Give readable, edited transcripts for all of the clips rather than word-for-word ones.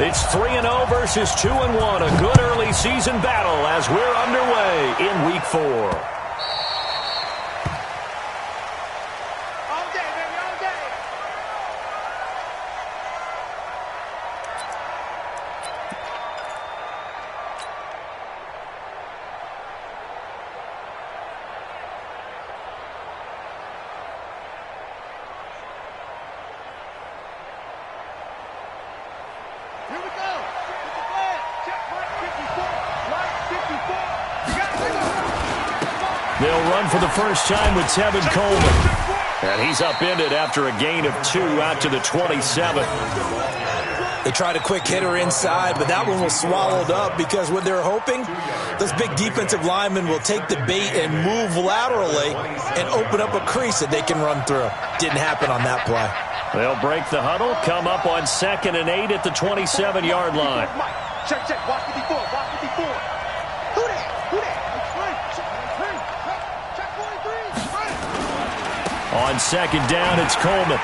It's 3-0 versus 2-1. A good early season battle as we're underway in Week 4. They'll run for the first time with Tevin Coleman. And he's upended after a gain of 2 out to the 27. They tried a quick hitter inside, but that one was swallowed up because what they're hoping, those big defensive linemen will take the bait and move laterally and open up a crease that they can run through. Didn't happen on that play. They'll break the huddle, come up on 2nd and 8 at the 27-yard line. Check, watch 54, watch 54. Who that? On 2nd down, it's Coleman.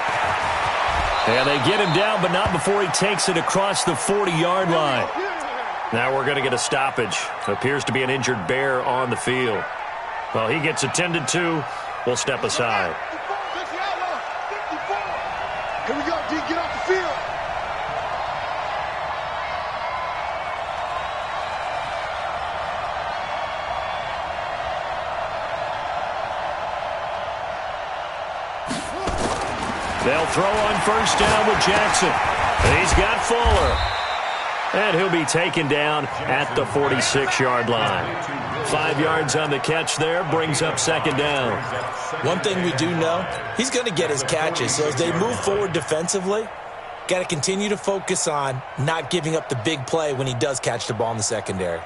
And they get him down, but not before he takes it across the 40-yard line. Now we're going to get a stoppage. Appears to be an injured Bear on the field. Well, he gets attended to. We'll step aside. Here we go, D. Get off the field. They'll throw on 1st down with Jackson. And he's got Fuller. And he'll be taken down at the 46-yard line. 5 yards on the catch there, brings up 2nd down. One thing we do know, he's going to get his catches. So as they move forward defensively, got to continue to focus on not giving up the big play when he does catch the ball in the secondary.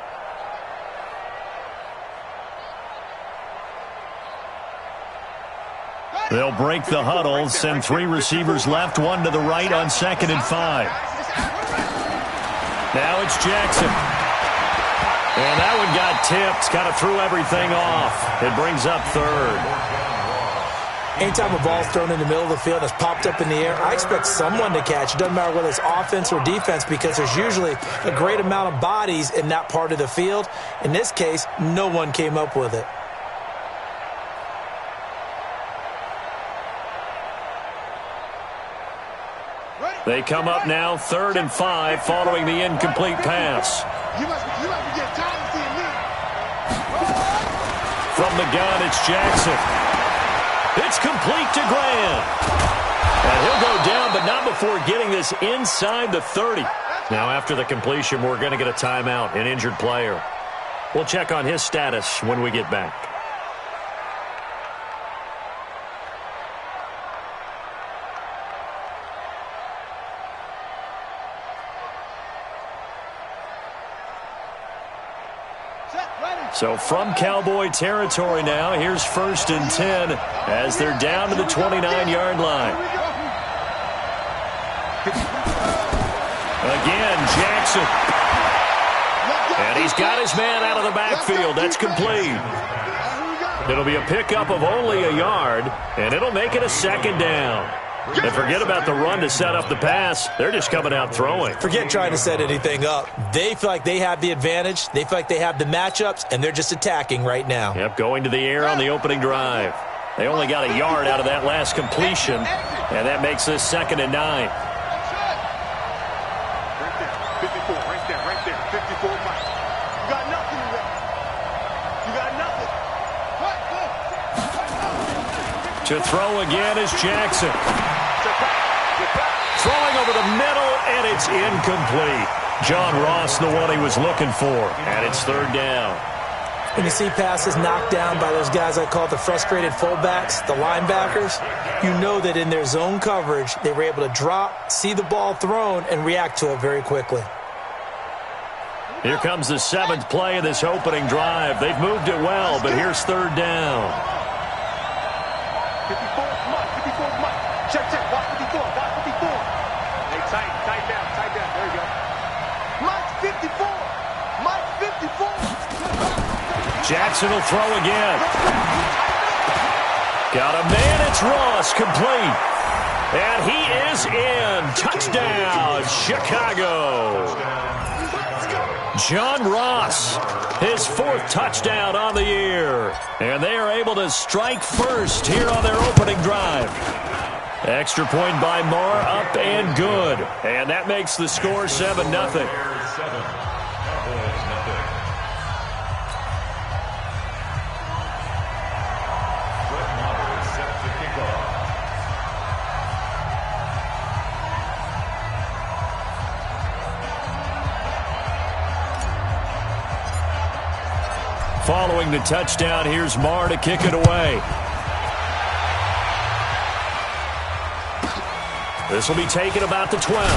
They'll break the huddle, send 3 receivers left, 1 to the right on 2nd and 5. Now it's Jackson. And that one got tipped, kind of threw everything off. It brings up 3rd. Anytime a ball's thrown in the middle of the field that's popped up in the air, I expect someone to catch. It doesn't matter whether it's offense or defense because there's usually a great amount of bodies in that part of the field. In this case, no one came up with it. They come up now 3rd and 5 following the incomplete pass. You must be getting tired of seeing me. From the gun, it's Jackson. It's complete to Graham. And he'll go down, but not before getting this inside the 30. Now, after the completion, we're going to get a timeout, an injured player. We'll check on his status when we get back. So from Cowboy territory now, here's 1st and 10 as they're down to the 29-yard line. Again, Jackson. And he's got his man out of the backfield. That's complete. It'll be a pickup of only a yard, and it'll make it a 2nd down. And forget about the run to set up the pass. They're just coming out throwing. Forget trying to set anything up. They feel like they have the advantage. They feel like they have the matchups, and they're just attacking right now. Yep, going to the air on the opening drive. They only got a yard out of that last completion, and that makes this 2nd and 9. Right there. 54, Mike. You got nothing in there. You got nothing. To throw again is Jackson. Throwing over the middle, and it's incomplete. John Ross, the one he was looking for, and it's 3rd down. When you see passes knocked down by those guys I call the frustrated fullbacks, the linebackers, you know that in their zone coverage, they were able to drop, see the ball thrown, and react to it very quickly. Here comes the 7th play of this opening drive. They've moved it well, but here's 3rd down. 54, Mike. Check, watch 54, watch 54. Hey, tight down. There you go. Mike 54. Jackson will throw again. Got a man, it's Ross, complete. And he is in. Touchdown, Chicago. John Ross, his 4th touchdown on the year. And they are able to strike first here on their opening drive. Extra point by Marr, up and good. And that makes the score 7-0. Following the touchdown, here's Marr to kick it away. This will be taken about the 12.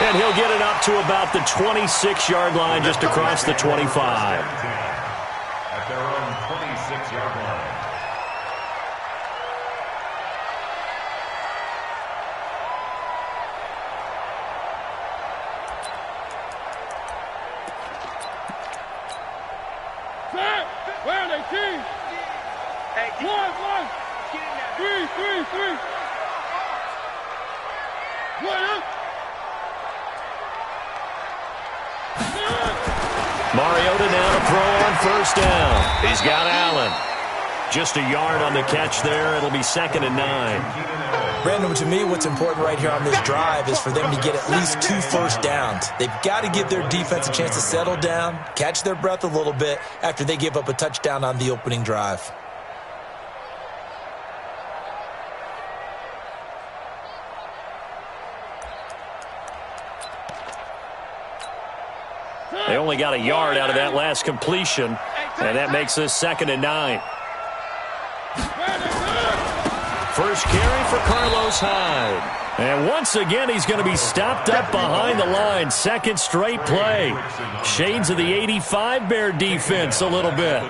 And he'll get it up to about the 26-yard line, just across the 25. At their own 26-yard line. Where are they, team? Hey, one. 3. Mariota now to throw on first down. He's got Allen. Just a yard on the catch there. It'll be 2nd and 9. Brandon, to me, what's important right here on this drive is for them to get at least 2 first downs. They've got to give their defense a chance to settle down, catch their breath a little bit after they give up a touchdown on the opening drive. They only got a yard out of that last completion, and that makes this 2nd and 9. First carry for Carlos Hyde. And once again, he's going to be stopped up behind the line. 2nd straight play. Shades of the 85 Bear defense a little bit.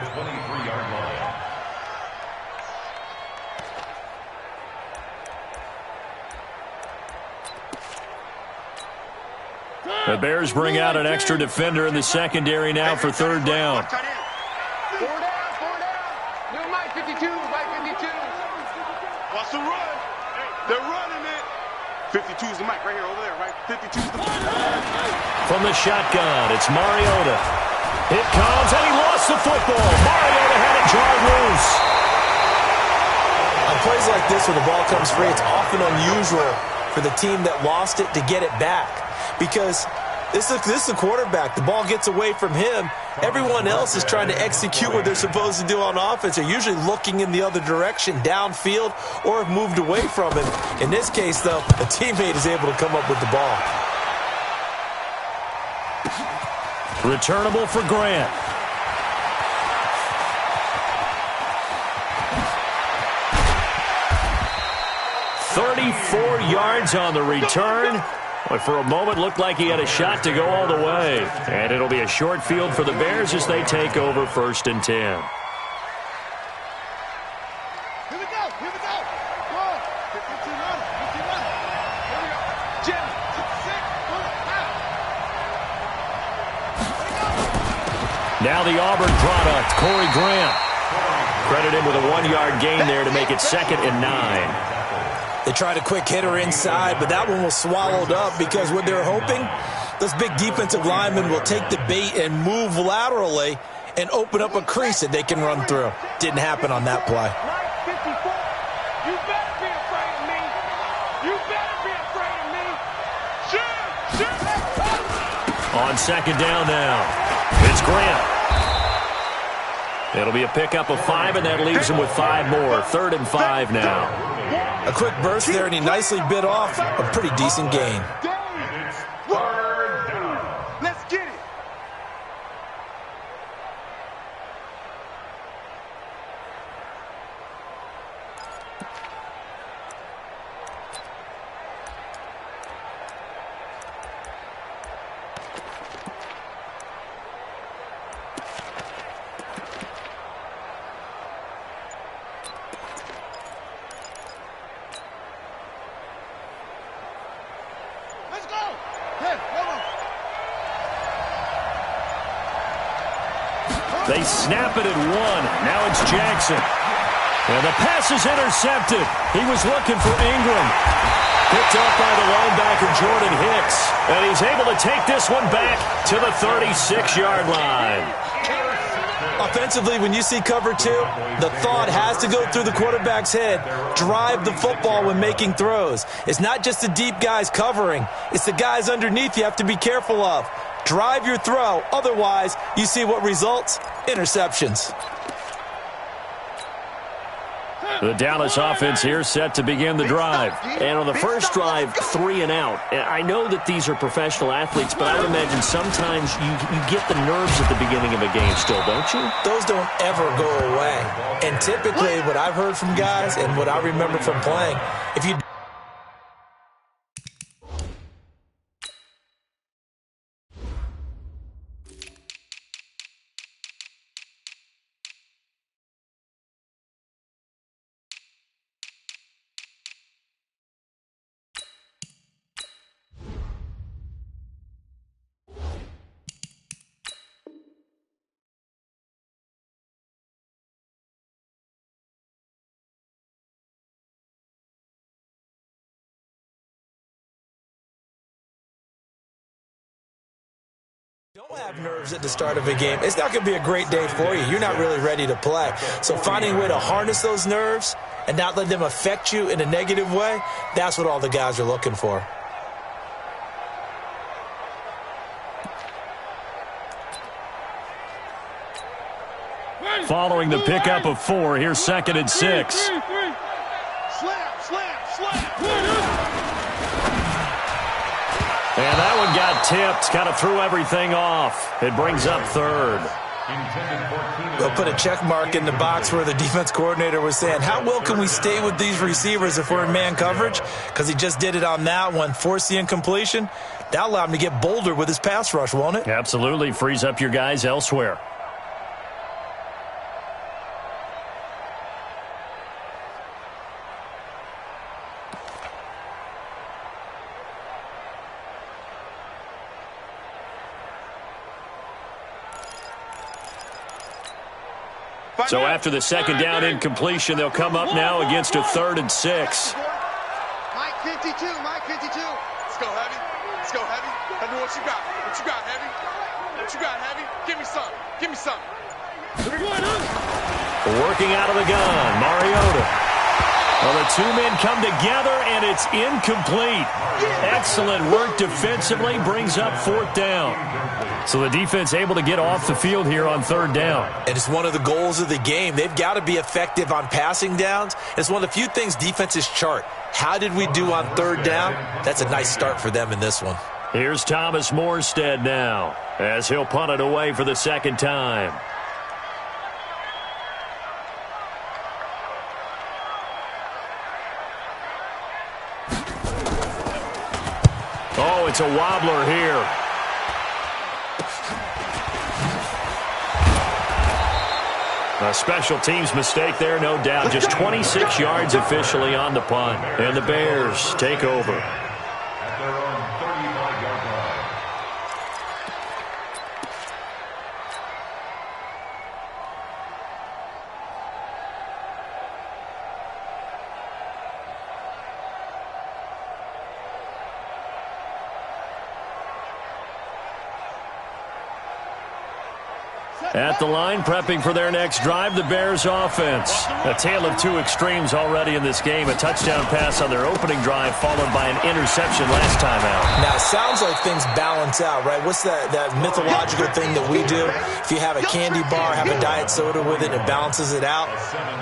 The Bears bring out an extra defender in the secondary now for 3rd down. 4 down. New Mike 52. Watch the run. They're running it. 52 is the Mike right here, over there, right? 52 is the Mike. From the shotgun, it's Mariota. It comes, and he lost the football. Mariota had it jarred loose. On plays like this where the ball comes free, it's often unusual for the team that lost it to get it back. Because this is the quarterback. The ball gets away from him. Everyone else is trying to execute what they're supposed to do on offense. They're usually looking in the other direction, downfield, or have moved away from him. In this case, though, a teammate is able to come up with the ball. Returnable for Grant. "34 yards on the return. But for a moment, looked like he had a shot to go all the way. And it'll be a short field for the Bears as they take over 1st and 10. Here we go. One. 15 on it. Here we go. Jim. 6. Now the Auburn product, Corey Grant. Credit him with a 1-yard gain there to make it 2nd and 9. They tried a quick hitter inside, but that one was swallowed up because what they're hoping, those big defensive linemen will take the bait and move laterally and open up a crease that they can run through. Didn't happen on that play. You better be afraid of me. You better be afraid of me. Shoot. On 2nd down now, it's Grant. It'll be a pickup of 5, and that leaves him with 5 more. 3rd and 5 now. A quick burst there, and he nicely bit off a pretty decent gain. Let's get it. They snap it at 1. Now it's Jackson. And the pass is intercepted. He was looking for Ingram. Picked up by the linebacker, Jordan Hicks. And he's able to take this one back to the 36-yard line. Offensively, when you see cover two, the thought has to go through the quarterback's head. Drive the football when making throws. It's not just the deep guys covering. It's the guys underneath you have to be careful of. Drive your throw. Otherwise, you see what results? Interceptions. The Dallas offense here set to begin the drive. And on the first drive, 3 and out. I know that these are professional athletes, but I would imagine sometimes you get the nerves at the beginning of a game still, don't you? Those don't ever go away. And typically what I've heard from guys and what I remember from playing, if you don't have nerves at the start of a game, it's not going to be a great day for you. You're not really ready to play. So finding a way to harness those nerves and not let them affect you in a negative way, that's what all the guys are looking for. Following the pickup of 4, here's 2nd and 6. And that one got tipped, kind of threw everything off. It brings up 3rd. They'll put a check mark in the box where the defense coordinator was saying, how well can we stay with these receivers if we're in man coverage? Because he just did it on that one, forced the incompletion. That allowed him to get bolder with his pass rush, won't it? Absolutely, frees up your guys elsewhere. So after the 2nd down incompletion, they'll come up now against a 3rd and 6. Mike 52, Mike 52. Let's go, Heavy. Let's go, Heavy. Tell me what you got. What you got, Heavy? What you got, Heavy? Give me some. Give me some. Working out of the gun, Mariota. Well, the two men come together, and it's incomplete. Excellent work defensively, brings up 4th down. So the defense able to get off the field here on 3rd down. And it's one of the goals of the game. They've got to be effective on passing downs. It's one of the few things defenses chart. How did we do on 3rd down? That's a nice start for them in this one. Here's Thomas Morstead now, as he'll punt it away for the 2nd time. Oh, it's a wobbler here. A special teams mistake there, no doubt. Just 26 yards officially on the punt. And the Bears take over. At their own 35-yard line. At the line, prepping for their next drive, the Bears offense. A tale of two extremes already in this game. A touchdown pass on their opening drive, followed by an interception last time out. Now, it sounds like things balance out, right? What's that mythological thing that we do? If you have a candy bar, have a diet soda with it, it balances it out.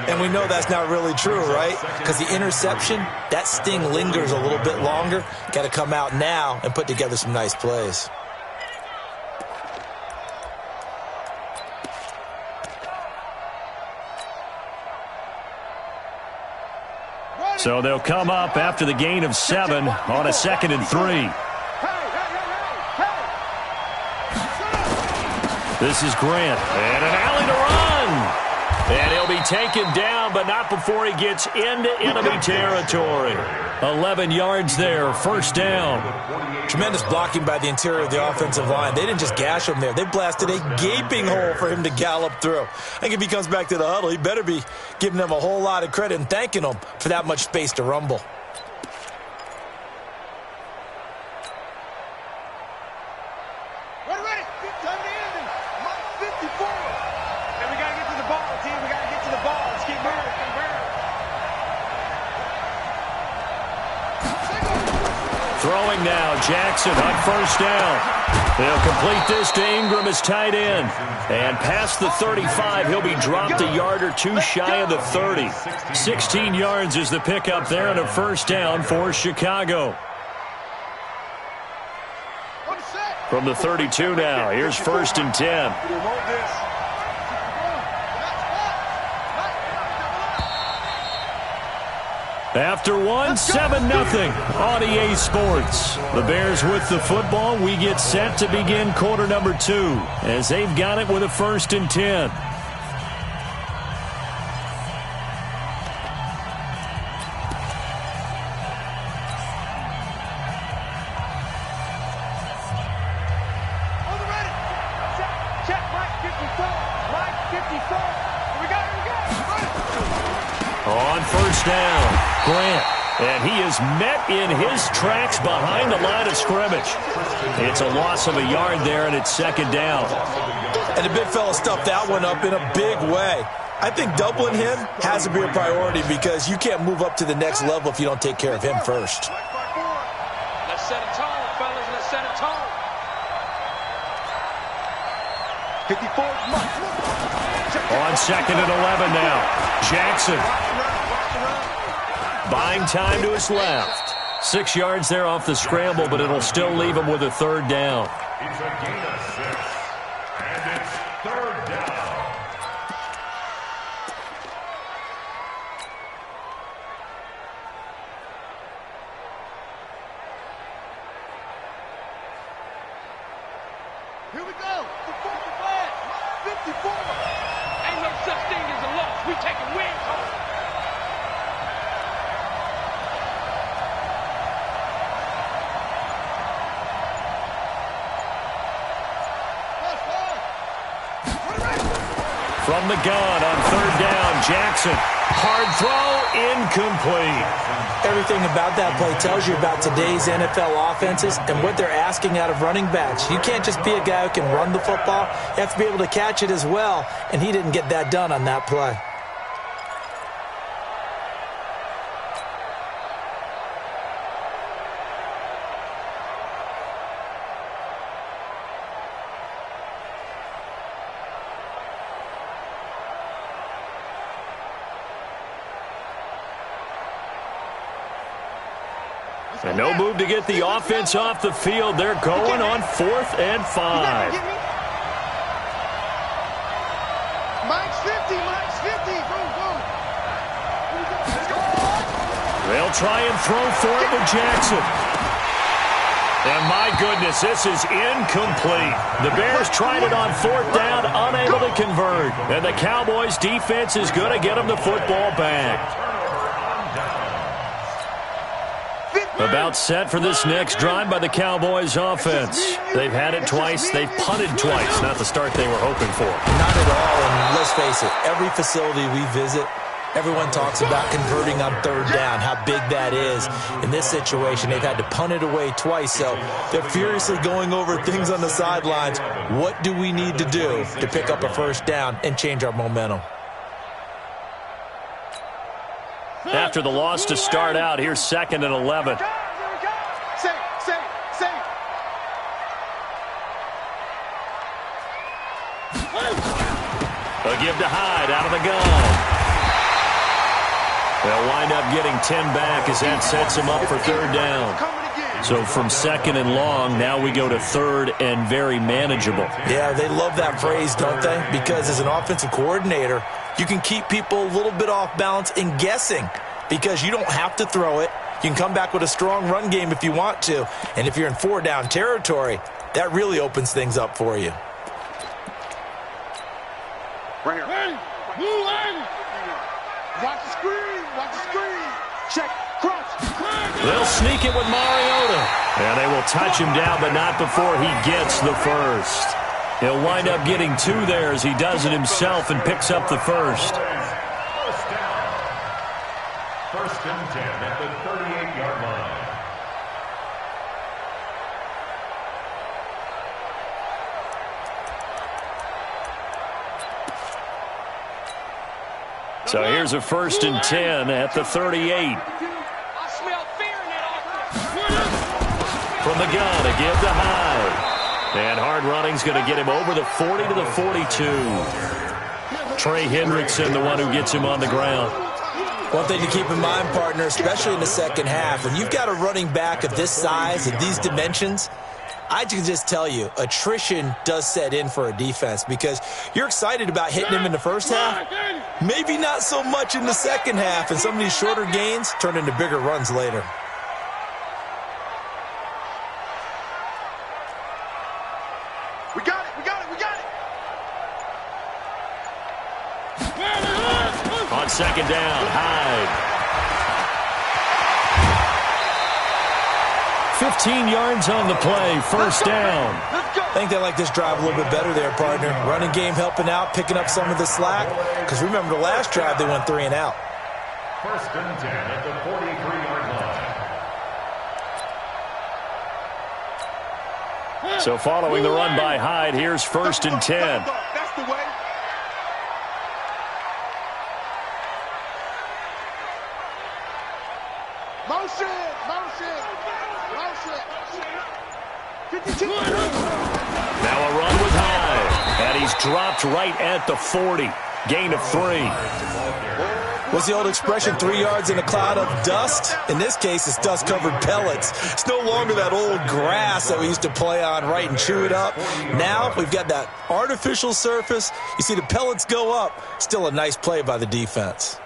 And we know that's not really true, right? Because the interception, that sting lingers a little bit longer. Got to come out now and put together some nice plays. So they'll come up after the gain of 7 on a 2nd and 3. This is Grant, and an alley to run. And he'll be taken down, but not before he gets into enemy territory. 11 yards there, first down. Tremendous blocking by the interior of the offensive line. They didn't just gash him there. They blasted a gaping hole for him to gallop through. I think if he comes back to the huddle, he better be giving them a whole lot of credit and thanking them for that much space to rumble. Ready. Time to end it. Mike 54. And we got to get to the ball, team. We got to get to the ball. Let's keep moving. Throwing now, Jackson on first down. They'll complete this to Ingram as tight end. And past the 35, he'll be dropped a yard or two shy of the 30. 16 yards is the pickup there and a first down for Chicago. From the 32 now, here's first and 10. After one, 7-0 on EA Sports. The Bears with the football. We get set to begin quarter number 2 as they've got it with a first and 10. On first down, Grant, and he is met in his tracks behind the line of scrimmage. It's a loss of a yard there, and it's second down. And the big fella stuffed that one up in a big way. I think doubling him has to be a priority because you can't move up to the next level if you don't take care of him first. Let's set a tone, fellas. Let's set a tone. 54 On second and 11 now. Jackson. Buying time to his left. 6 yards there off the scramble, but it'll still leave him with a third down. It's a gain of 6, and it's third down. Here we go. The fourth and flag. 54. Ain't no such thing as a loss. We taking wins home. From the gun on third down, Jackson. Hard throw, incomplete. Everything about that play tells you about today's NFL offenses and what they're asking out of running backs. You can't just be a guy who can run the football. You have to be able to catch it as well, and he didn't get that done on that play. And no move to get the offense off the field. They're going on 4th and 5. Mike's 50. Mike's 50. Boom. They'll try and throw for it to Jackson. And my goodness, this is incomplete. The Bears tried it on 4th down, unable to convert. And the Cowboys' defense is going to get them the football back. About set for this next drive by the Cowboys offense. They've had it twice. They've punted twice. Not the start they were hoping for. Not at all, and let's face it, every facility we visit, everyone talks about converting on third down, how big that is. In this situation, they've had to punt it away twice, so they're furiously going over things on the sidelines. What do we need to do to pick up a first down and change our momentum? After the loss to start out, here's 2nd and 11. Say. A give to Hyde out of the gun. They'll wind up getting 10 back as that sets him up for third down. So from 2nd and long, now we go to 3rd and very manageable. Yeah, they love that phrase, don't they? Because as an offensive coordinator, you can keep people a little bit off balance and guessing because you don't have to throw it. You can come back with a strong run game if you want to. And if you're in 4-down territory, that really opens things up for you. Right here. Hey, move in. Watch the screen. Watch the screen. Check. Cross. They'll sneak it with Mariota. And they will touch him down, but not before he gets the first. He'll wind up getting 2 there as he does it himself and picks up the first. First down. First and 10 at the 38-yard line. So here's a first and 10 at the 38. I smell fear in that offense. From the gun, a give to Hyde. And hard running's going to get him over the 40 to the 42. Trey Hendrickson, the one who gets him on the ground. One thing to keep in mind, partner, especially in the second half, when you've got a running back of this size and these dimensions, I can just tell you, attrition does set in for a defense because you're excited about hitting him in the first half, maybe not so much in the second half, and some of these shorter gains turn into bigger runs later. We got it. We got it. We got it. On second down, Hyde. 15 yards on the play, first down. I think they like this drive a little bit better there, partner. Running game helping out, picking up some of the slack. Because remember, the last drive they went 3 and out. First and 10 at the 43-yard line. So following the run by Hyde, here's first and 10. That's the way. Motion. Motion. Motion. 52. Now a run with Hyde. And he's dropped right at the 40. Gain of 3. What's the old expression, 3 yards in a cloud of dust? In this case, it's dust-covered pellets. It's no longer that old grass that we used to play on, right, and chew it up. Now we've got that artificial surface. You see the pellets go up. Still a nice play by the defense.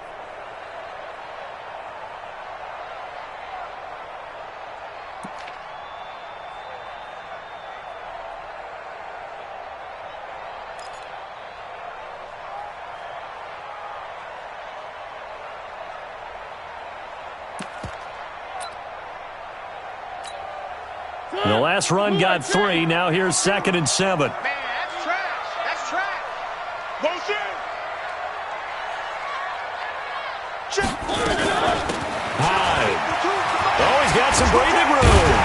The last run got 3. Now here's second and 7. Man, that's trash. That's trash. Motion. Check. Hyde. Oh, he's got some breathing room.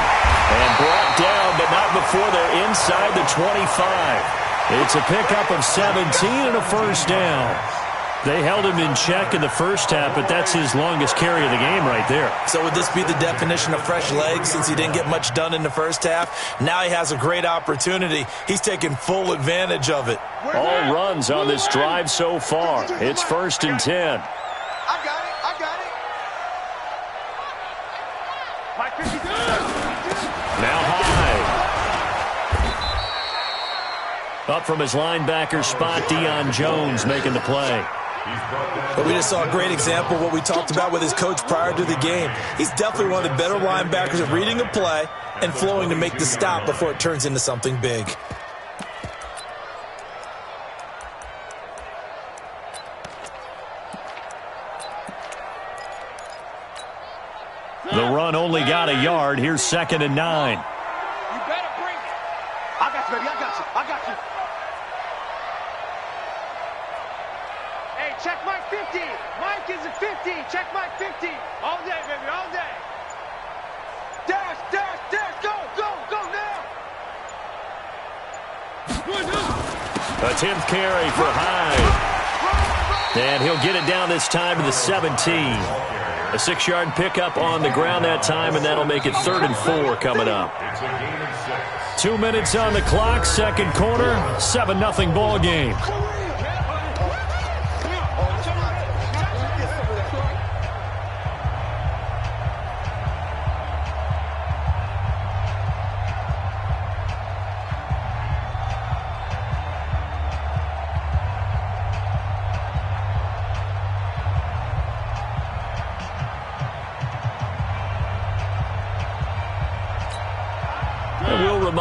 And brought down, but not before they're inside the 25. It's a pickup of 17 and a first down. They held him in check in the first half, but that's his longest carry of the game right there. So would this be the definition of fresh legs since he didn't get much done in the first half? Now he has a great opportunity. He's taking full advantage of it. All runs on this drive so far. It's first and 10. I got it. I got it. Mike 52. Now Hyde. Up from his linebacker spot, Deion Jones making the play. But we just saw a great example of what we talked about with his coach prior to the game. He's definitely one of the better linebackers at reading a play and flowing to make the stop before it turns into something big. The run only got a yard. Here's second and 9. You better bring it. I got you, baby. I got you. I got you. Hey, check Mike 50. Mike is a 50. Check Mike 50. All day, baby. All day. Dash, dash, dash. Go, go, go now. A 10th carry for Hyde. And he'll get it down this time to the 17. A 6-yard pickup on the ground that time, and that'll make it 3rd and 4 coming up. 2 minutes on the clock, second quarter, 7-0 ball game.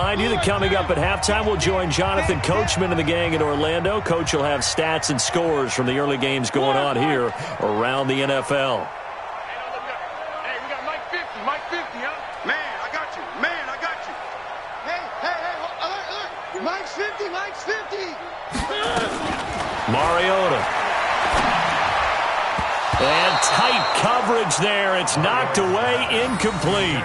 remind you that coming up at halftime, we'll join Jonathan Coachman and the gang in Orlando. Coach will have stats and scores from the early games going on here around the NFL. Hey, we got Mike 50, huh? Man, I got you. Hey, look. Mike's 50. Mariota. And tight coverage there. It's knocked away, incomplete.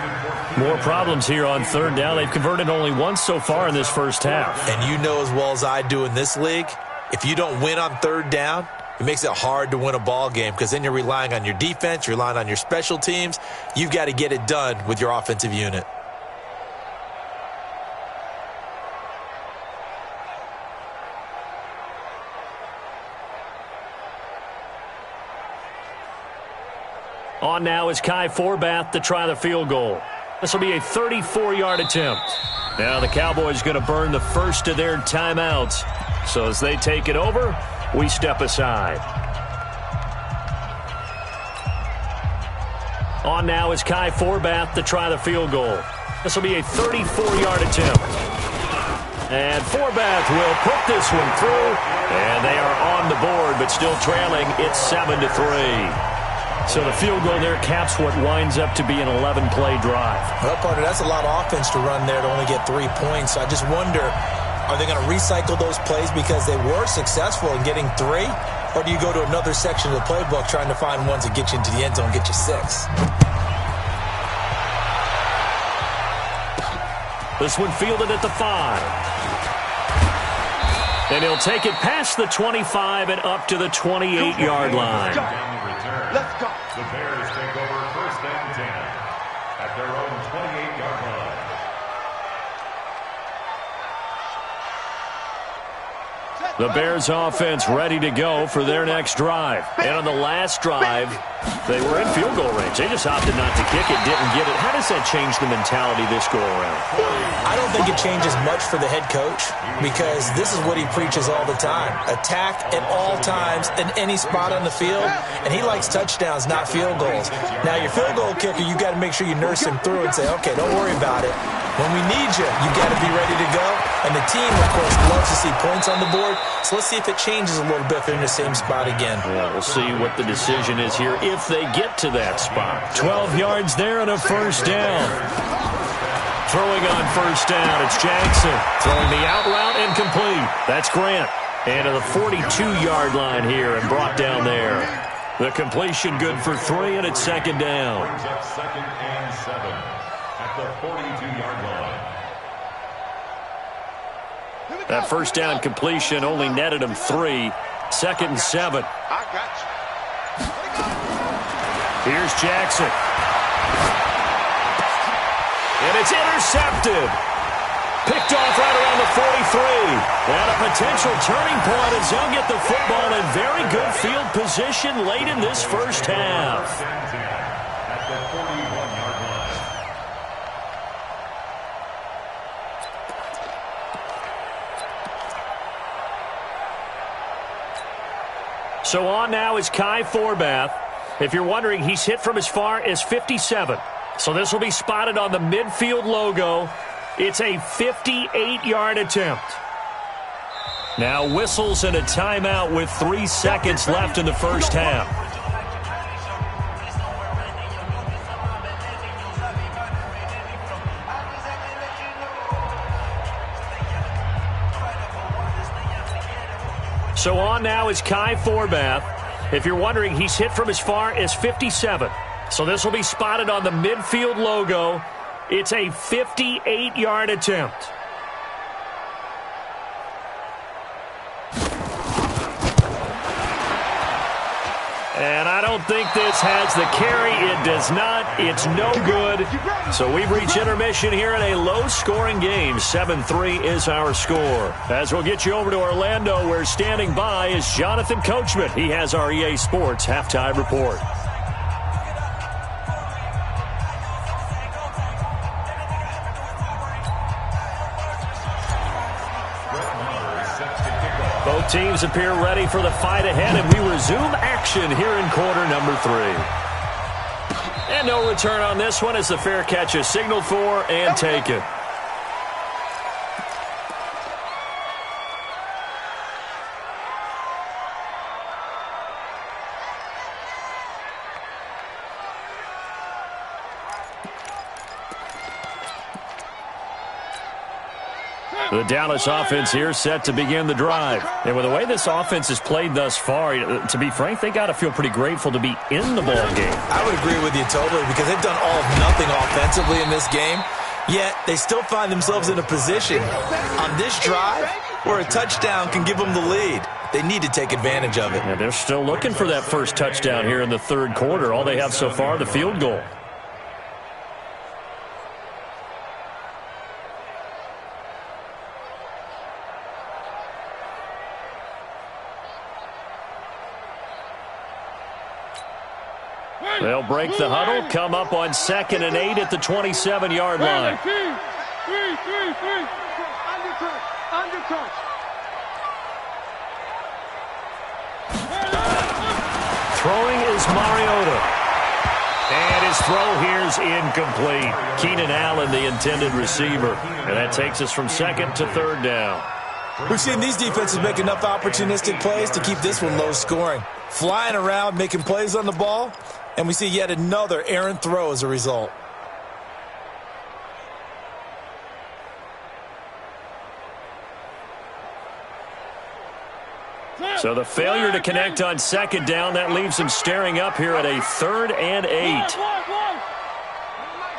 More problems here on third down. They've converted only once so far in this first half. And you know as well as I do in this league, if you don't win on third down, it makes it hard to win a ball game because then you're relying on your defense, you're relying on your special teams. You've got to get it done with your offensive unit. On now is Kai Forbath to try the field goal. This will be a 34-yard attempt. Now the Cowboys going to burn the first of their timeouts. So as they take it over, we step aside. On now is Kai Forbath to try the field goal. This will be a 34-yard attempt. And Forbath will put this one through. And they are on the board, but still trailing. It's 7-3. So the field goal there caps what winds up to be an 11-play drive. Well, partner, that's a lot of offense to run there to only get 3 points. So I just wonder, are they going to recycle those plays because they were successful in getting 3? Or do you go to another section of the playbook trying to find ones that get you into the end zone and get you 6? This one fielded at the 5. And he'll take it past the 25 and up to the 28-yard line. Let's go. The Bears take over first and 10 at their own 28-yard line. The Bears offense ready to go for their next drive. And on the last drive, they were in field goal range. They just opted not to kick it, didn't get it. How does that change the mentality this go around? I don't think it changes much for the head coach because this is what he preaches all the time. Attack at all times in any spot on the field, and he likes touchdowns, not field goals. Now, your field goal kicker, you got to make sure you nurse him through and say, okay, don't worry about it. When we need you, you got to be ready to go. And the team, of course, loves to see points on the board. So let's see if it changes a little bit if they're in the same spot again. Yeah, we'll see what the decision is here if they get to that spot. 12 yards there and a first down. Throwing on first down, it's Jackson. Throwing the out route and complete. That's Grant. And to the 42-yard line here and brought down there. The completion good for 3, and it's second down. Brings up second and 7 at the 42-yard line. That first down completion only netted him 3. Second and 7. I got you. Here's Jackson. And it's intercepted. Picked off right around the 43. And a potential turning point as they'll get the football in very good field position late in this first half. First and 10 at the 41-yard line. So on now is Kai Forbath. If you're wondering, he's hit from as far as 57. So this will be spotted on the midfield logo. It's a 58-yard attempt. Now whistles and a timeout with 3 seconds left in the first half. So on now is Kai Forbath. If you're wondering, he's hit from as far as 57. So this will be spotted on the midfield logo. It's a 58-yard attempt. And I don't think this has the carry. It does not. It's no good. So we've reached intermission here in a low-scoring game. 7-3 is our score. As we'll get you over to Orlando, where standing by is Jonathan Coachman. He has our EA Sports halftime report. Both teams appear ready for the fight ahead, and we resume action here in quarter number 3. And no return on this one as the fair catch is signaled for and taken. The Dallas offense here set to begin the drive. And with the way this offense has played thus far, to be frank, they got to feel pretty grateful to be in the ball game. I would agree with you totally because they've done all of nothing offensively in this game, yet they still find themselves in a position on this drive where a touchdown can give them the lead. They need to take advantage of it. And they're still looking for that first touchdown here in the third quarter. All they have so far, the field goal. They'll break the huddle, come up on 2nd and 8 at the 27-yard line. Throwing is Mariota. And his throw here is incomplete. Keenan Allen, the intended receiver. And that takes us from 2nd to 3rd down. We've seen these defenses make enough opportunistic plays to keep this one low scoring. Flying around, making plays on the ball, and we see yet another errant throw as a result. So the failure to connect on 2nd down, that leaves him staring up here at a 3rd and 8.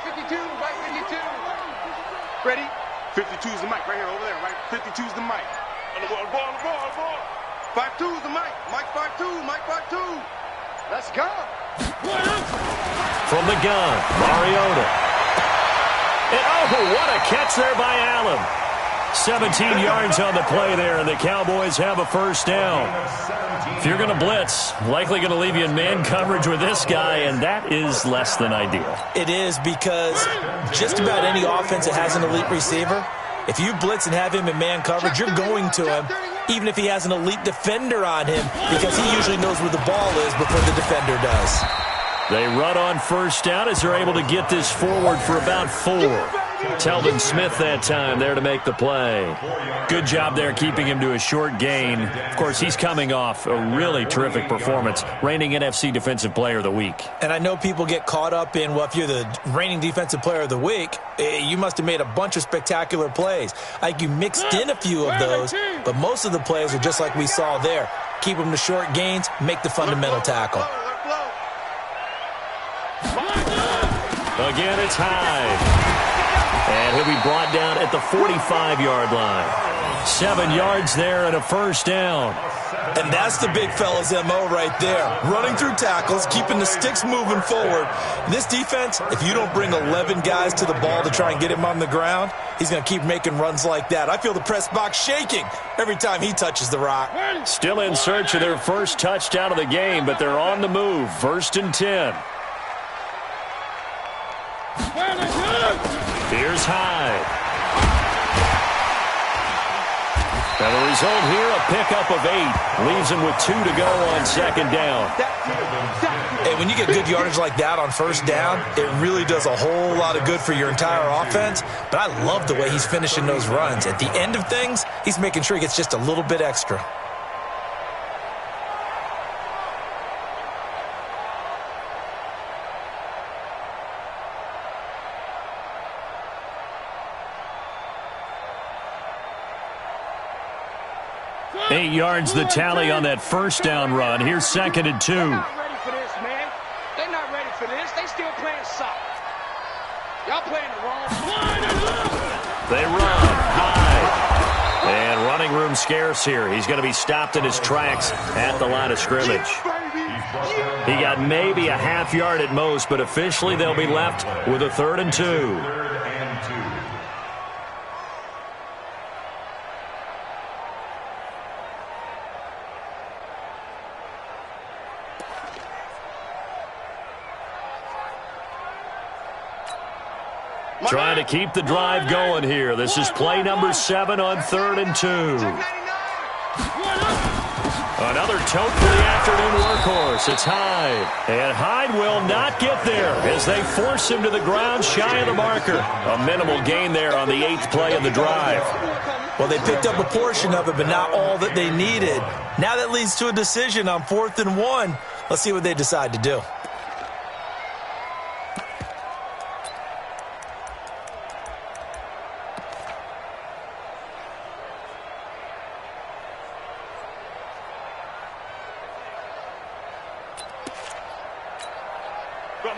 52, right 52. Ready? 52's the mic right here, over there, right? 52's the mic. On the ball. 52's the mic. Mike 52, Mike 52. Let's go. From the gun, Mariota. And oh, what a catch there by Allen. 17 yards on the play there, and the Cowboys have a first down. If you're going to blitz, likely going to leave you in man coverage with this guy, and that is less than ideal. It is because just about any offense that has an elite receiver, if you blitz and have him in man coverage, you're going to him, even if he has an elite defender on him, because he usually knows where the ball is before the defender does. They run on first down as they're able to get this forward for about 4. Telvin Smith that time there to make the play. Good job there keeping him to a short gain. Of course, he's coming off a really terrific performance, reigning NFC Defensive Player of the Week. And I know people get caught up in, well, if you're the reigning Defensive Player of the Week, you must have made a bunch of spectacular plays. Like you mixed in a few of those, but most of the plays are just like we saw there. Keep them to short gains, make the fundamental tackle. Again, it's Hyde. And he'll be brought down at the 45-yard line. 7 yards there and a first down. And that's the big fella's MO right there. Running through tackles, keeping the sticks moving forward. This defense, if you don't bring 11 guys to the ball to try and get him on the ground, he's going to keep making runs like that. I feel the press box shaking every time he touches the rock. Still in search of their first touchdown of the game, but they're on the move. 1st and 10. Here's Hyde. And the result here, a pickup of 8. Leaves him with 2 to go on 2nd down. Hey, when you get good yardage like that on first down, it really does a whole lot of good for your entire offense. But I love the way he's finishing those runs. At the end of things, he's making sure he gets just a little bit extra. Eight yards the tally on that first down run. Here's 2nd and 2. They're not ready for this, man. They're not ready for this. They still playing soft. Y'all playing the wrong. They run high. And running room scarce here. He's going to be stopped in his tracks at the line of scrimmage. He got maybe a half yard at most, but officially they'll be left with a 3rd and 2. Trying to keep the drive going here. This is play number 7 on 3rd and 2. Another tote for the afternoon workhorse. It's Hyde. And Hyde will not get there as they force him to the ground shy of the marker. A minimal gain there on the 8th play of the drive. Well, they picked up a portion of it, but not all that they needed. Now that leads to a decision on 4th and 1. Let's see what they decide to do.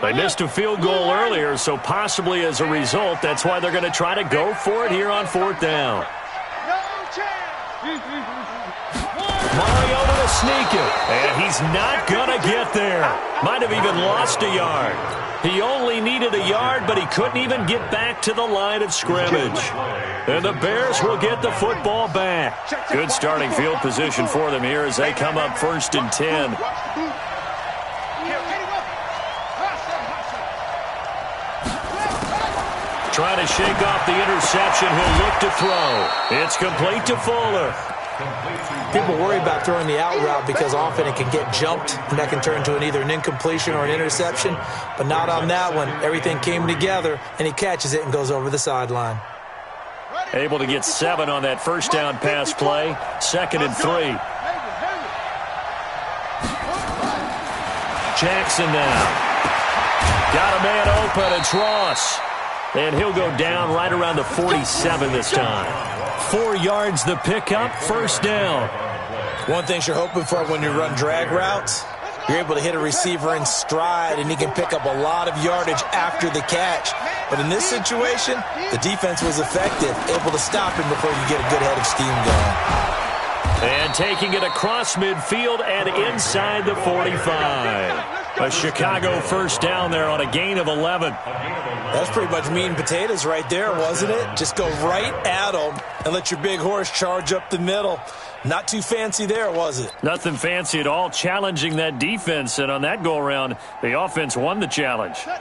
They missed a field goal earlier, so possibly as a result, that's why they're going to try to go for it here on 4th down. Mariota to sneak it, and he's not going to get there. Might have even lost a yard. He only needed a yard, but he couldn't even get back to the line of scrimmage. And the Bears will get the football back. Good starting field position for them here as they come up 1st and 10. Trying to shake off the interception. He'll look to throw. It's complete to Fuller. People worry about throwing the out route because often it can get jumped, and that can turn into either an incompletion or an interception. But not on that one. Everything came together, and he catches it and goes over the sideline. Able to get 7 on that 1st down pass play. 2nd and 3. Jackson now. Got a man open. It's Ross. And he'll go down right around the 47 this time. 4 yards the pickup, 1st down. One thing you're hoping for when you run drag routes, you're able to hit a receiver in stride, and he can pick up a lot of yardage after the catch. But in this situation, the defense was effective, able to stop him before you get a good head of steam going. And taking it across midfield and inside the 45. A Chicago 1st down there on a gain of 11. That's pretty much meat and potatoes right there, wasn't it? Just go right at them and let your big horse charge up the middle. Not too fancy there, was it? Nothing fancy at all, challenging that defense. And on that go-around, the offense won the challenge. Mike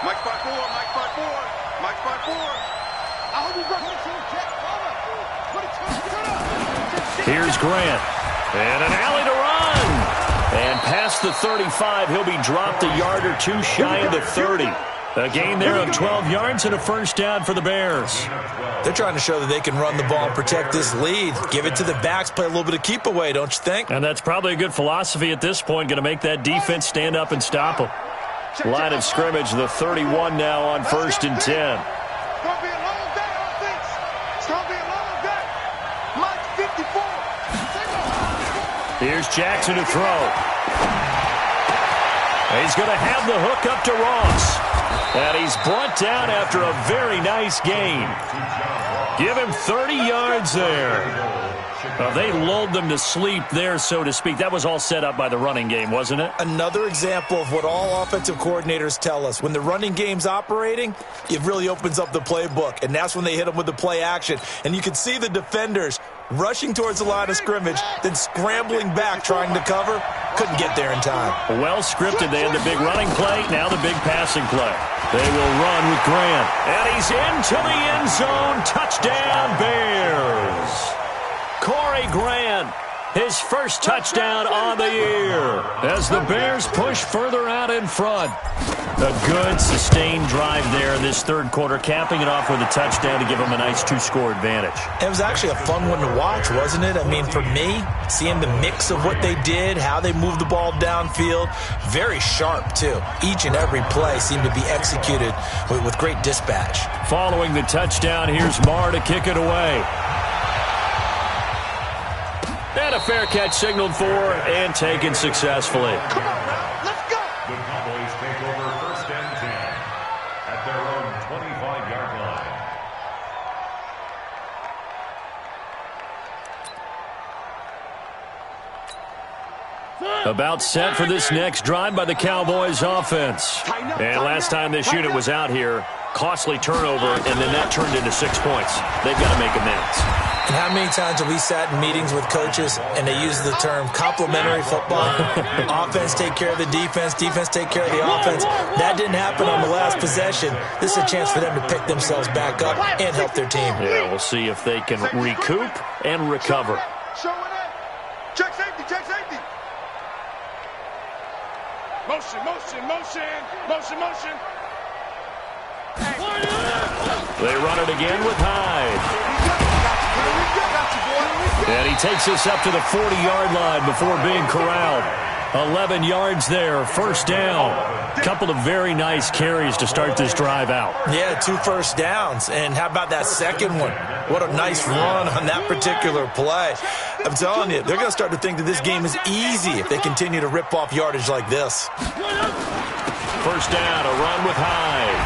5-4, Mike 5-4, Mike 5-4. Here's Grant. And an alley to run. And past the 35, he'll be dropped a yard or two shy of the 30. A gain there of 12 yards and a 1st down for the Bears. They're trying to show that they can run the ball and protect this lead. Give it to the backs, play a little bit of keep away, don't you think? And that's probably a good philosophy at this point, going to make that defense stand up and stop them. Line of scrimmage, the 31 now on 1st and 10. Here's Jackson to throw. He's going to have the hook up to Ross. And he's brought down after a very nice gain. Give him 30 yards there. They lulled them to sleep there, so to speak. That was all set up by the running game, wasn't it? Another example of what all offensive coordinators tell us. When the running game's operating, it really opens up the playbook, and that's when they hit them with the play action. And you can see the defenders rushing towards the line of scrimmage, then scrambling back trying to cover. Couldn't get there in time. Well scripted. They had the big running play, now the big passing play. They will run with Grant. And he's into the end zone. Touchdown, Bears. Corey Grant, his first touchdown on the year as the Bears push further out in front. A good, sustained drive there in this 3rd quarter, capping it off with a touchdown to give them a nice 2-score advantage. It was actually a fun one to watch, wasn't it? I mean, for me, seeing the mix of what they did, how they moved the ball downfield, very sharp, too. Each and every play seemed to be executed with great dispatch. Following the touchdown, here's Marr to kick it away. And a fair catch signaled for and taken successfully. Come on, now. Let's go. The Cowboys take over 1st and 10 at their own 25-yard line. About set for this next drive by the Cowboys offense. And last time this unit was out here, costly turnover, and then that turned into 6 points. They've got to make amends. And how many times have we sat in meetings with coaches and they use the term complementary football? Offense take care of the defense, defense take care of the offense. That didn't happen on the last possession. This is a chance for them to pick themselves back up and help their team. Yeah, we'll see if they can recoup and recover. Show it in. Check safety, check safety. Motion, motion, motion, motion, motion. They run it again with Hyde. And he takes us up to the 40-yard line before being corralled. 11 yards there, 1st down. Couple of very nice carries to start this drive out. Yeah, 2 first downs. And how about that second one? What a nice run on that particular play. I'm telling you, they're going to start to think that this game is easy if they continue to rip off yardage like this. First down, a run with Hyde.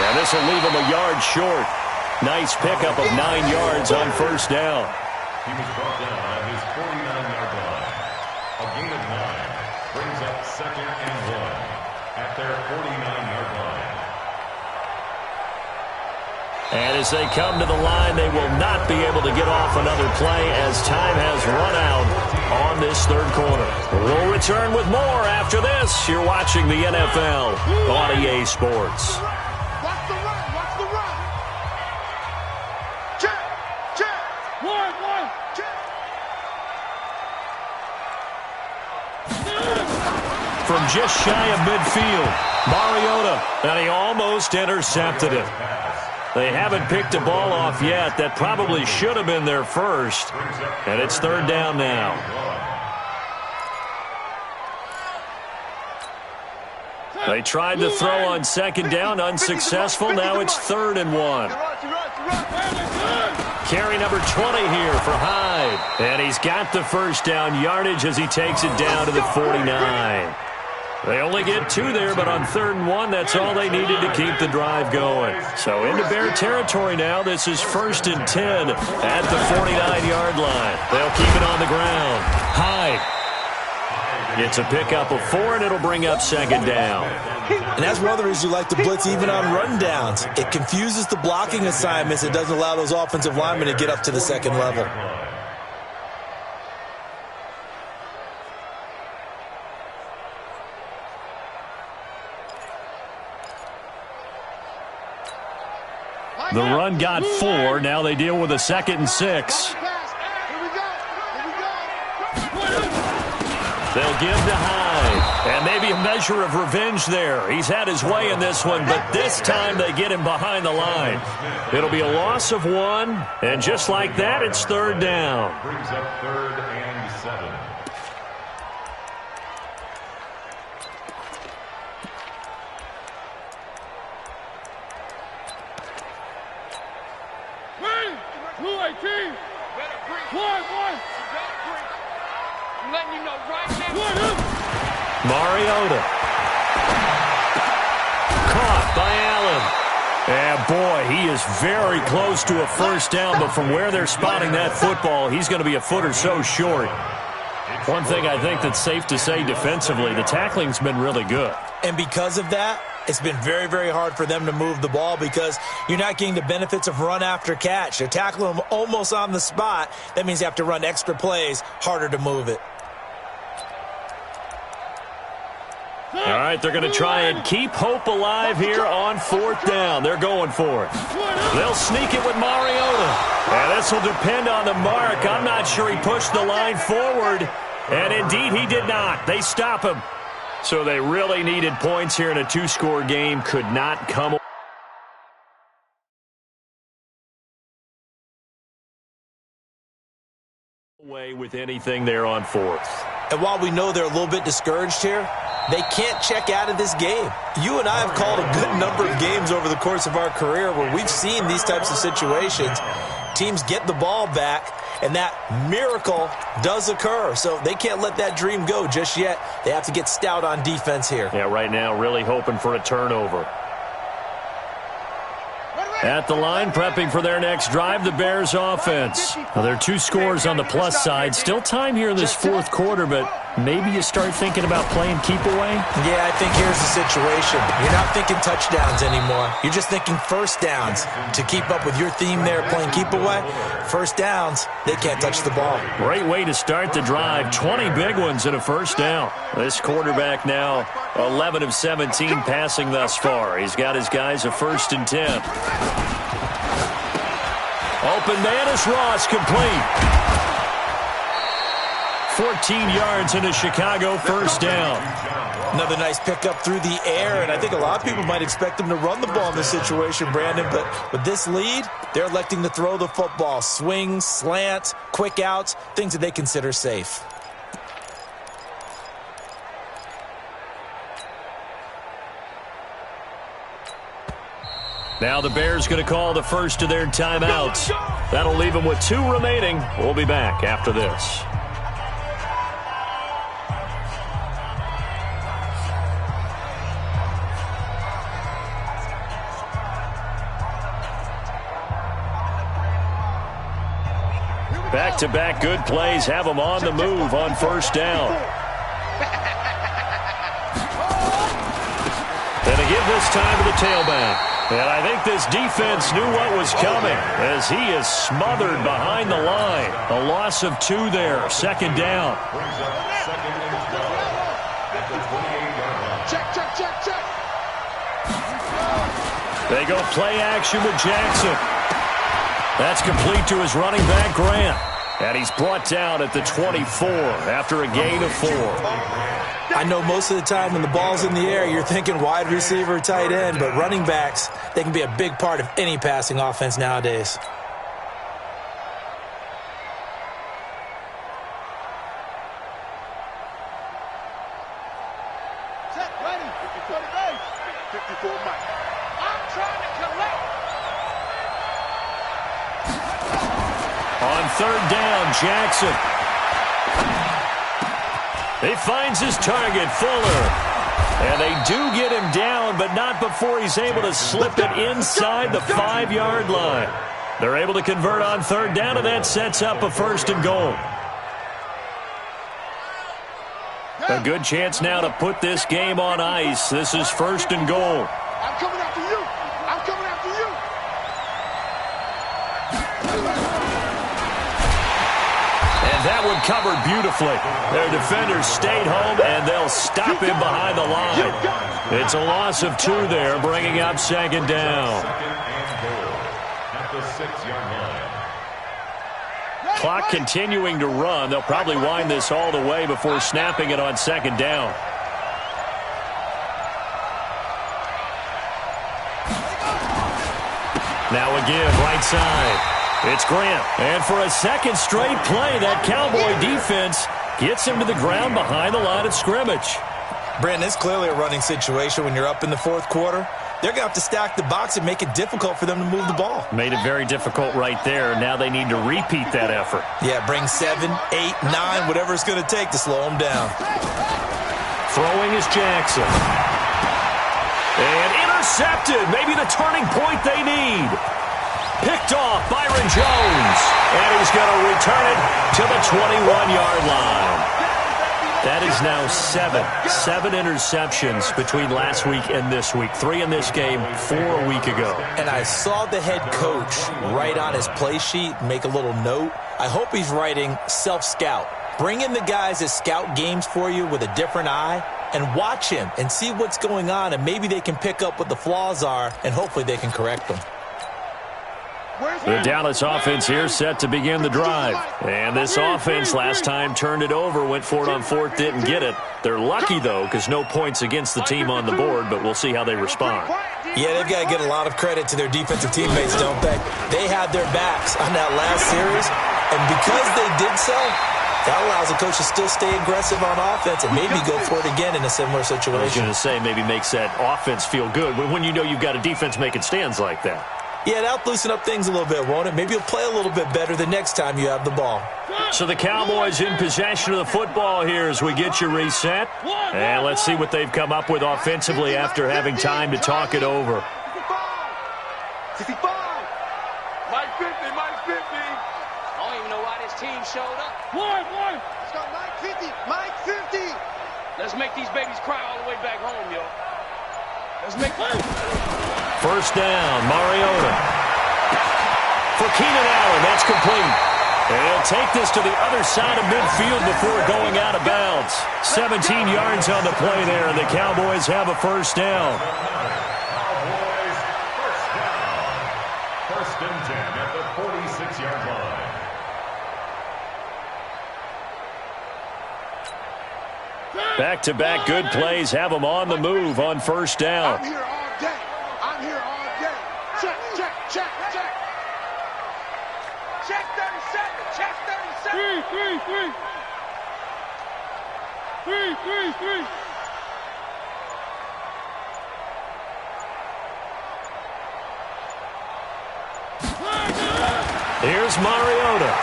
And this will leave him a yard short. Nice pickup of 9 yards on first down. He was brought down at his 49-yard line. A gain of 9 brings up 2nd and 1 at their 49-yard line. And as they come to the line, they will not be able to get off another play as time has run out on this third quarter. We'll return with more after this. You're watching the NFL on EA Sports. Watch the run. Watch the run. Check. Check. One. Check. From just shy of midfield, Mariota, and he almost intercepted it. They haven't picked a ball off yet. That probably should have been their first. And it's third down now. They tried to throw on second down, unsuccessful. Now it's 3rd and 1. Carry number 20 here for Hyde. And he's got the first down yardage as he takes it down to the 49. They only get 2 there, but on 3rd and 1, that's all they needed to keep the drive going. So into Bear territory now. This is 1st and 10 at the 49-yard line. They'll keep it on the ground. Hyde gets a pickup of 4, and it'll bring up 2nd down. And that's one of the reasons you like to blitz even on run downs. It confuses the blocking assignments. It doesn't allow those offensive linemen to get up to the second level. The run got 4. Now they deal with a 2nd and 6. They'll give to Hyde. And maybe a measure of revenge there. He's had his way in this one, but this time they get him behind the line. It'll be a loss of 1. And just like that, it's 3rd down. Brings up 3rd and 7. I'm letting you know right now. Mariota. Caught by Allen. And boy, he is very close to a first down, but from where they're spotting that football, he's going to be a foot or so short. One thing I think that's safe to say defensively, the tackling's been really good. And because of that, it's been very, very hard for them to move the ball because you're not getting the benefits of run after catch. They're tackling them almost on the spot. That means you have to run extra plays, harder to move it. All right, they're going to try and keep hope alive here on 4th down. They're going for it. They'll sneak it with Mariota. And this will depend on the mark. I'm not sure he pushed the line forward. And indeed, he did not. They stop him. So they really needed points here in a 2-score game. Could not come away with anything there on 4th. And while we know they're a little bit discouraged here, they can't check out of this game. You and I have called a good number of games over the course of our career where we've seen these types of situations. Teams get the ball back, and that miracle does occur. So they can't let that dream go just yet. They have to get stout on defense here. Yeah, right now really hoping for a turnover. At the line, prepping for their next drive, the Bears offense. Well, there are 2 scores on the plus side. Still time here in this 4th quarter, but maybe you start thinking about playing keep away? Yeah, I think here's the situation. You're not thinking touchdowns anymore. You're just thinking first downs. To keep up with your theme there, playing keep away, first downs, they can't touch the ball. Great way to start the drive. 20 big ones and a first down. This quarterback now 11 of 17 passing thus far. He's got his guys a 1st and 10. Open man is Ross, complete. 14 yards into Chicago, first down. Another nice pickup through the air, and I think a lot of people might expect them to run the ball in this situation, Brandon, but with this lead, they're electing to throw the football. Swings, slants, quick outs, things that they consider safe. Now the Bears going to call the first of their timeouts. That'll leave them with 2 remaining. We'll be back after this. Back-to-back good plays have them on the move on first down. And again this time to the tailback. And I think this defense knew what was coming as he is smothered behind the line. A loss of 2 there. Second down. Check. They go play action with Jackson. That's complete to his running back, Grant. And he's brought down at the 24 after a gain of 4. I know most of the time when the ball's in the air, you're thinking wide receiver, tight end, but running backs, they can be a big part of any passing offense nowadays. Check, ready. 54 Mike. I'm trying to collect. On third down, Jackson. He finds his target, Fuller. And they do get him down, but not before he's able to slip it inside the 5-yard line. They're able to convert on third down, and that sets up a first and goal. A good chance now to put this game on ice. This is first and goal. I'm coming after you. I'm coming after you. That one covered beautifully. Their defenders stayed home, and they'll stop him behind the line. It's a loss of 2 there, bringing up second down. At the 6-yard line. Clock continuing to run. They'll probably wind this all the way before snapping it on second down. Now again, right side. It's Grant. And for a second straight play, that Cowboy defense gets him to the ground behind the line of scrimmage. Brandon, it's clearly a running situation when you're up in the fourth quarter. They're going to have to stack the box and make it difficult for them to move the ball. Made it very difficult right there. Now they need to repeat that effort. Yeah, bring 7, 8, 9, whatever it's going to take to slow them down. Throwing is Jackson. And intercepted. Maybe the turning point they need. Picked off Byron Jones. And he's going to return it to the 21-yard line. That is now 7 interceptions between last week and this week. 3 in this game, 4 a week ago. And I saw the head coach write on his play sheet, make a little note. I hope he's writing self-scout. Bring in the guys that scout games for you with a different eye and watch him and see what's going on, and maybe they can pick up what the flaws are, and hopefully they can correct them. The Dallas offense here set to begin the drive. And this offense last time turned it over, went for it on fourth, didn't get it. They're lucky, though, because no points against the team on the board, but we'll see how they respond. Yeah, they've got to get a lot of credit to their defensive teammates, don't they? They had their backs on that last series, and because they did so, that allows the coach to still stay aggressive on offense and maybe go for it again in a similar situation. I was going to say, maybe makes that offense feel good when you know you've got a defense making stands like that. Yeah, that'll loosen up things a little bit, won't it? Maybe you'll play a little bit better the next time you have the ball. So the Cowboys in possession of the football here as we get you reset. And let's see what they've come up with offensively after having time to talk it over. 65. Mike 50, Mike 50. I don't even know why this team showed up. One. Let's go, Mike 50, Mike 50. Let's make these babies cry all the way back home, yo. Let's make First down, Mariota. For Keenan Allen, that's complete. And he'll take this to the other side of midfield before going out of bounds. 17 yards on the play there, and the Cowboys have a first down. Cowboys, first down. First and 10 at the 46-yard line. Back-to-back good plays have them on the move on first down. I'm here all day. I'm here all day. Check. Check 37. Check 37. Three. Here's Mariota.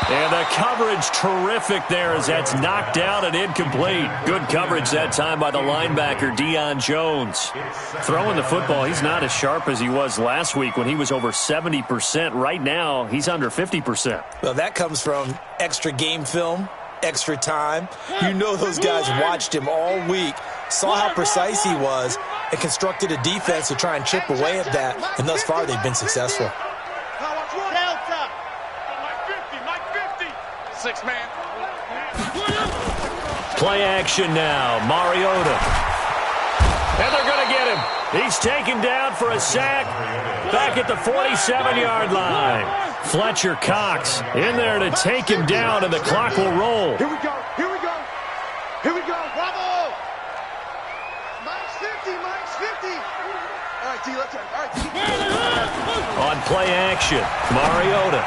And the coverage terrific there as that's knocked down and incomplete. Good coverage that time by the linebacker, Deion Jones. Throwing the football, he's not as sharp as he was last week when he was over 70%. Right now, he's under 50%. Well, that comes from extra game film, extra time. You know those guys watched him all week, saw how precise he was, and constructed a defense to try and chip away at that. And thus far, they've been successful. Six-man. Play action now. Mariota. And they're going to get him. He's taken down for a sack back at the 47-yard line. Fletcher Cox in there to take him down, and the clock will roll. Here we go. Here we go. Here we go. Bravo. Mike's 50. Mike's 50. All right, T. Let's all right, T. On play action, Mariota.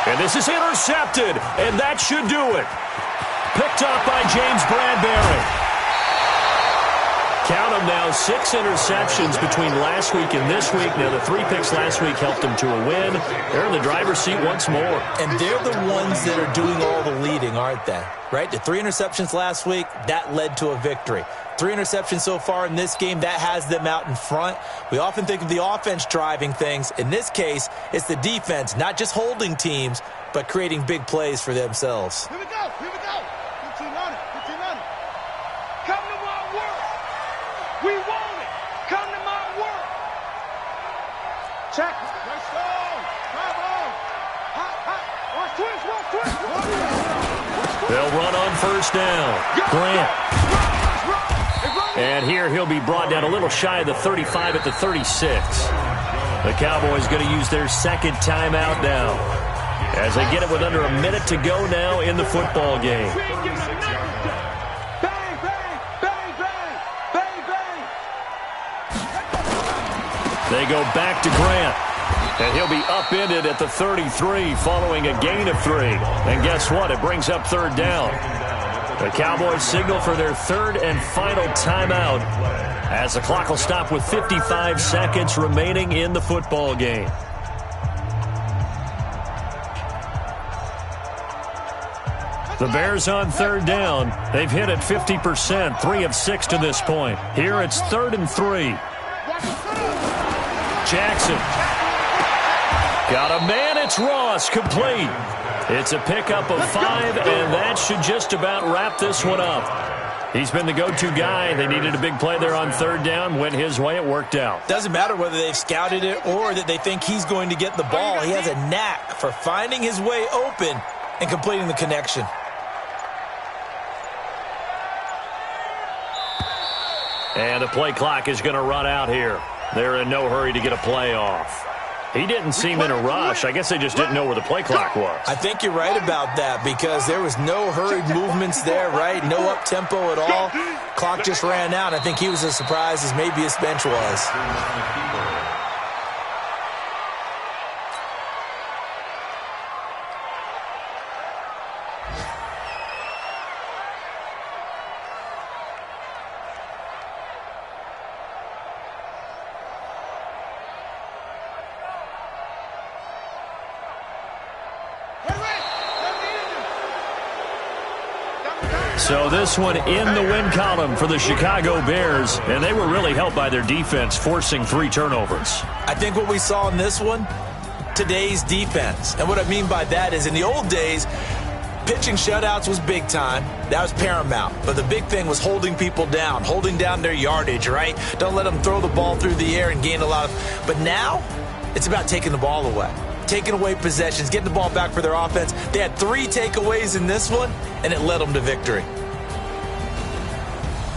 And this is intercepted, and that should do it. Picked up by James Bradbury. Count them now, 6 interceptions between last week and this week. Now, the 3 picks last week helped them to a win. They're in the driver's seat once more. And they're the ones that are doing all the leading, aren't they? Right? The 3 interceptions last week, that led to a victory. 3 interceptions so far in this game, that has them out in front. We often think of the offense driving things. In this case, it's the defense, not just holding teams, but creating big plays for themselves. Here we go. Here we go. 15 on it. 15 on it. Come to my work. We want it. Come to my work. Check. Let's go. Bravo. Hot, hot. Watch twist. Watch twist. They'll run on first down. Grant. And here he'll be brought down a little shy of the 35 at the 36. The Cowboys going to use their second timeout now as they get it with under a minute to go now in the football game. They go back to Grant. And he'll be upended at the 33 following a gain of 3. And guess what? It brings up third down. The Cowboys signal for their third and final timeout as the clock will stop with 55 seconds remaining in the football game. The Bears on third down. They've hit it 50%, 3 of 6 to this point. Here it's 3rd and 3. Jackson. Got a man, it's Ross, complete. It's a pickup of 5, and that should just about wrap this one up. He's been the go-to guy. They needed a big play there on third down. Went his way, it worked out. Doesn't matter whether they've scouted it or that they think he's going to get the ball. He has a knack for finding his way open and completing the connection. And the play clock is going to run out here. They're in no hurry to get a play off. He didn't seem in a rush. I guess they just didn't know where the play clock was. I think you're right about that because there was no hurried movements there, right? No up-tempo at all. Clock just ran out. I think he was as surprised as maybe his bench was. So this one in the win column for the Chicago Bears, and they were really helped by their defense, forcing 3 turnovers. I think what we saw in this one, today's defense. And what I mean by that is in the old days, pitching shutouts was big time. That was paramount. But the big thing was holding people down, holding down their yardage, right? Don't let them throw the ball through the air and gain a lot of... But now, it's about taking the ball away. Taking away possessions, getting the ball back for their offense. They had 3 takeaways in this one, and it led them to victory.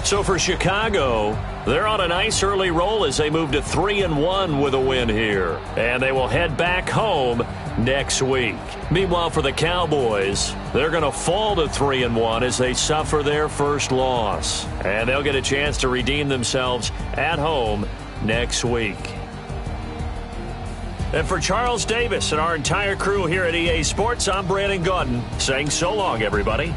So for Chicago, they're on a nice early roll as they move to 3-1 with a win here. And they will head back home next week. Meanwhile, for the Cowboys, they're going to fall to 3-1 as they suffer their first loss. And they'll get a chance to redeem themselves at home next week. And for Charles Davis and our entire crew here at EA Sports, I'm Brandon Gaudin saying so long, everybody.